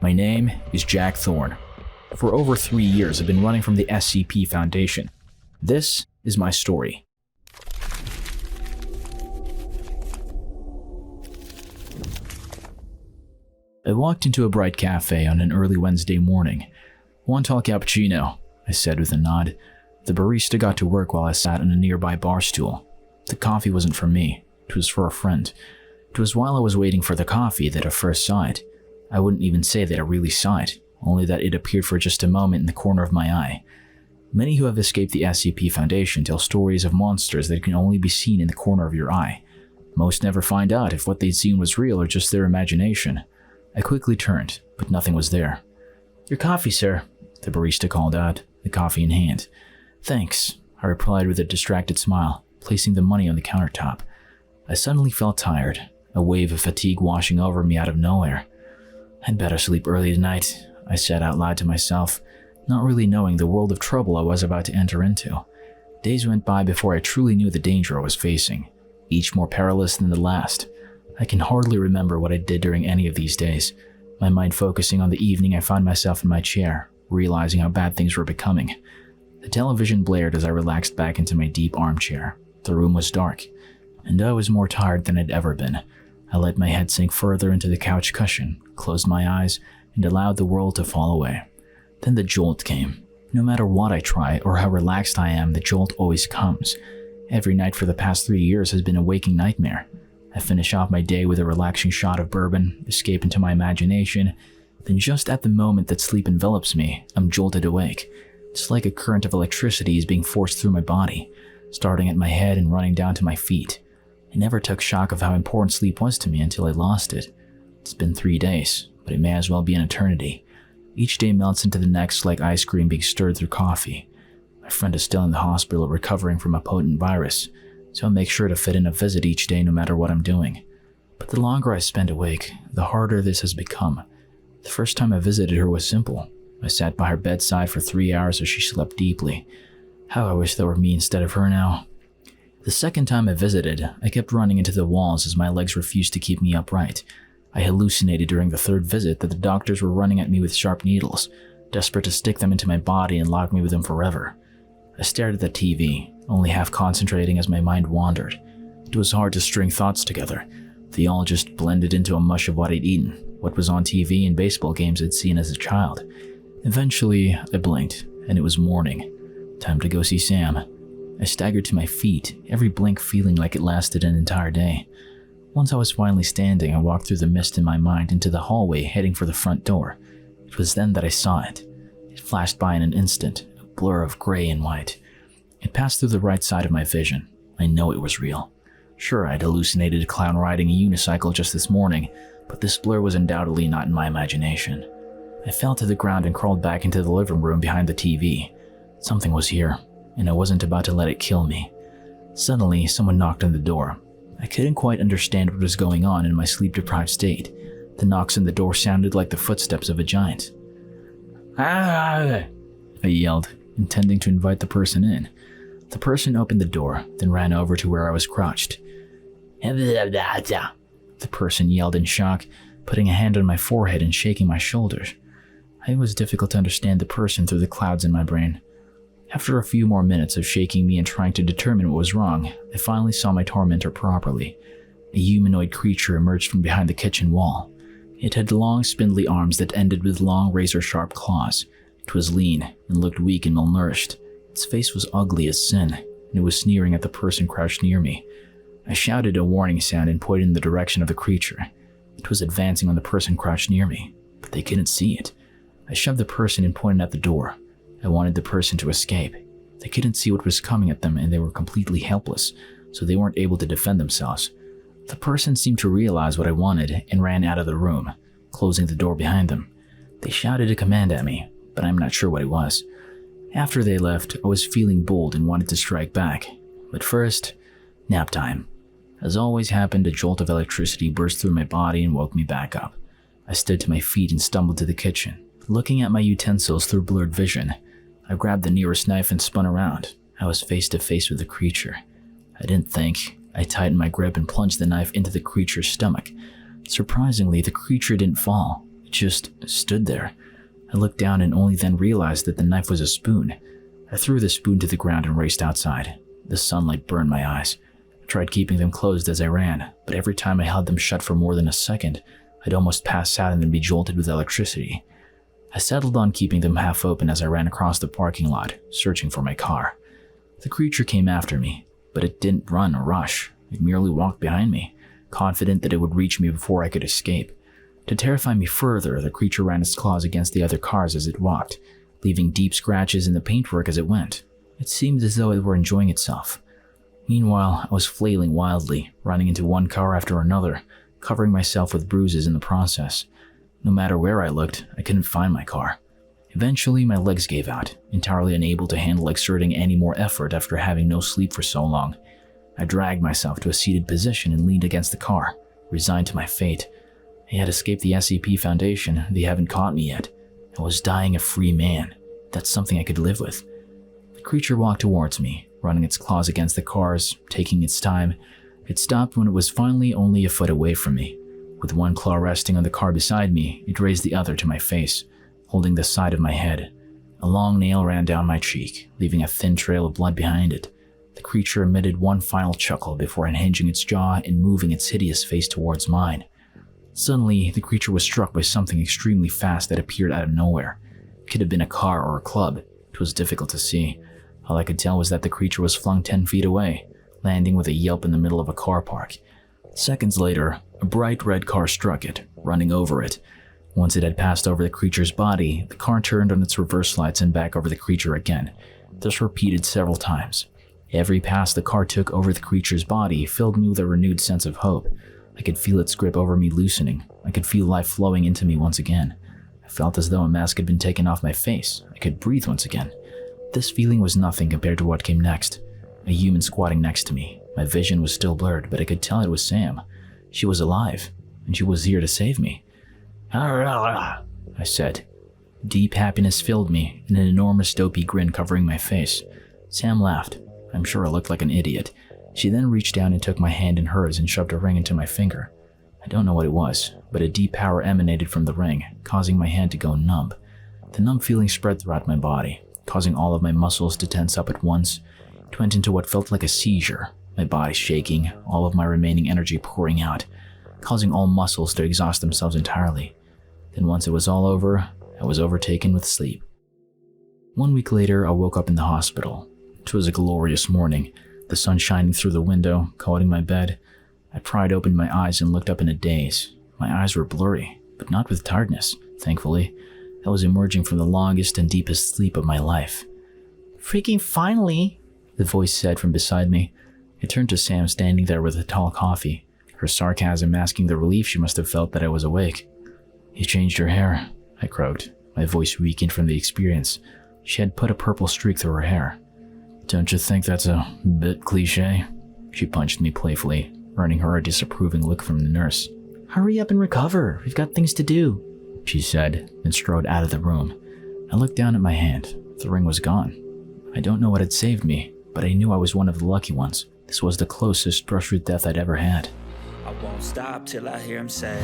My name is Jack Thorne. For over 3 years, I've been running from the SCP Foundation. This is my story. I walked into a bright cafe on an early Wednesday morning. "One tall cappuccino," I said with a nod. The barista got to work while I sat on a nearby bar stool. The coffee wasn't for me, it was for a friend. It was while I was waiting for the coffee that I first saw it. I wouldn't even say that I really saw it, only that it appeared for just a moment in the corner of my eye. Many who have escaped the SCP Foundation tell stories of monsters that can only be seen in the corner of your eye. Most never find out if what they'd seen was real or just their imagination. I quickly turned, but nothing was there. "Your coffee, sir," the barista called out, the coffee in hand. "Thanks," I replied with a distracted smile, placing the money on the countertop. I suddenly felt tired, a wave of fatigue washing over me out of nowhere. "I'd better sleep early tonight," I said out loud to myself, not really knowing the world of trouble I was about to enter into. Days went by before I truly knew the danger I was facing, each more perilous than the last. I can hardly remember what I did during any of these days, my mind focusing on the evening I found myself in my chair, realizing how bad things were becoming. The television blared as I relaxed back into my deep armchair. The room was dark, and I was more tired than I'd ever been. I let my head sink further into the couch cushion, closed my eyes, and allowed the world to fall away. Then the jolt came. No matter what I try or how relaxed I am, the jolt always comes. Every night for the past 3 years has been a waking nightmare. I finish off my day with a relaxing shot of bourbon, escape into my imagination, then just at the moment that sleep envelops me, I'm jolted awake. It's like a current of electricity is being forced through my body, starting at my head and running down to my feet. I never took shock of how important sleep was to me until I lost it. It's been 3 days, but it may as well be an eternity. Each day melts into the next like ice cream being stirred through coffee. My friend is still in the hospital recovering from a potent virus, so I make sure to fit in a visit each day no matter what I'm doing. But the longer I spend awake, the harder this has become. The first time I visited her was simple. I sat by her bedside for 3 hours as she slept deeply. How I wish that were me instead of her now. The second time I visited, I kept running into the walls as my legs refused to keep me upright. I hallucinated during the third visit that the doctors were running at me with sharp needles, desperate to stick them into my body and lock me with them forever. I stared at the TV, only half concentrating as my mind wandered. It was hard to string thoughts together. They all just blended into a mush of what I'd eaten, what was on TV and baseball games I'd seen as a child. Eventually, I blinked, and it was morning. Time to go see Sam. I staggered to my feet, every blink feeling like it lasted an entire day. Once I was finally standing, I walked through the mist in my mind into the hallway heading for the front door. It was then that I saw it. It flashed by in an instant, a blur of gray and white. It passed through the right side of my vision. I know it was real. Sure, I'd hallucinated a clown riding a unicycle just this morning, but this blur was undoubtedly not in my imagination. I fell to the ground and crawled back into the living room behind the TV. Something was here, and I wasn't about to let it kill me. Suddenly, someone knocked on the door. I couldn't quite understand what was going on in my sleep-deprived state. The knocks on the door sounded like the footsteps of a giant. "Ah!" I yelled, intending to invite the person in. The person opened the door, then ran over to where I was crouched. The person yelled in shock, putting a hand on my forehead and shaking my shoulders. It was difficult to understand the person through the clouds in my brain. After a few more minutes of shaking me and trying to determine what was wrong, I finally saw my tormentor properly. A humanoid creature emerged from behind the kitchen wall. It had long, spindly arms that ended with long, razor-sharp claws. It was lean and looked weak and malnourished. Its face was ugly as sin, and it was sneering at the person crouched near me. I shouted a warning sound and pointed in the direction of the creature. It was advancing on the person crouched near me, but they couldn't see it. I shoved the person and pointed at the door. I wanted the person to escape. They couldn't see what was coming at them and they were completely helpless, so they weren't able to defend themselves. The person seemed to realize what I wanted and ran out of the room, closing the door behind them. They shouted a command at me, but I'm not sure what it was. After they left, I was feeling bold and wanted to strike back. But first, nap time. As always happened, a jolt of electricity burst through my body and woke me back up. I stood to my feet and stumbled to the kitchen. Looking at my utensils through blurred vision, I grabbed the nearest knife and spun around. I was face to face with the creature. I didn't think. I tightened my grip and plunged the knife into the creature's stomach. Surprisingly, the creature didn't fall. It just stood there. I looked down and only then realized that the knife was a spoon. I threw the spoon to the ground and raced outside. The sunlight burned my eyes. I tried keeping them closed as I ran, but every time I held them shut for more than a second, I'd almost pass out and then be jolted with electricity. I settled on keeping them half open as I ran across the parking lot, searching for my car. The creature came after me, but it didn't run or rush. It merely walked behind me, confident that it would reach me before I could escape. To terrify me further, the creature ran its claws against the other cars as it walked, leaving deep scratches in the paintwork as it went. It seemed as though it were enjoying itself. Meanwhile, I was flailing wildly, running into one car after another, covering myself with bruises in the process. No matter where I looked, I couldn't find my car. Eventually, my legs gave out, entirely unable to handle exerting any more effort after having no sleep for so long. I dragged myself to a seated position and leaned against the car, resigned to my fate. I had escaped the SCP Foundation. They haven't caught me yet. I was dying a free man. That's something I could live with. The creature walked towards me, running its claws against the cars, taking its time. It stopped when it was finally only a foot away from me. With one claw resting on the car beside me, it raised the other to my face, holding the side of my head. A long nail ran down my cheek, leaving a thin trail of blood behind it. The creature emitted one final chuckle before unhinging its jaw and moving its hideous face towards mine. Suddenly, the creature was struck by something extremely fast that appeared out of nowhere. It could have been a car or a club. It was difficult to see. All I could tell was that the creature was flung 10 feet away, landing with a yelp in the middle of a car park. Seconds later, a bright red car struck it, running over it. Once it had passed over the creature's body, the car turned on its reverse lights and back over the creature again. This repeated several times. Every pass the car took over the creature's body filled me with a renewed sense of hope. I could feel its grip over me loosening. I could feel life flowing into me once again. I felt as though a mask had been taken off my face. I could breathe once again. This feeling was nothing compared to what came next. A human squatting next to me. My vision was still blurred, but I could tell it was Sam. She was alive, and she was here to save me. I said. Deep happiness filled me, and an enormous dopey grin covering my face. Sam laughed. I'm sure I looked like an idiot. She then reached down and took my hand in hers and shoved a ring into my finger. I don't know what it was, but a deep power emanated from the ring, causing my hand to go numb. The numb feeling spread throughout my body, causing all of my muscles to tense up at once. It went into what felt like a seizure, my body shaking, all of my remaining energy pouring out, causing all muscles to exhaust themselves entirely. Then once it was all over, I was overtaken with sleep. 1 week later, I woke up in the hospital. It was a glorious morning, the sun shining through the window, coating my bed. I pried open my eyes and looked up in a daze. My eyes were blurry, but not with tiredness, thankfully. I was emerging from the longest and deepest sleep of my life. "Freaking finally," the voice said from beside me. I turned to Sam standing there with a tall coffee, her sarcasm masking the relief she must have felt that I was awake. "You changed your hair," I croaked, my voice weakened from the experience. She had put a purple streak through her hair. "Don't you think that's a bit cliché?" She punched me playfully, earning her a disapproving look from the nurse. "Hurry up and recover. We've got things to do," she said, and strode out of the room. I looked down at my hand. The ring was gone. I don't know what had saved me, but I knew I was one of the lucky ones. This was the closest brush with death I'd ever had. I won't stop till I hear him say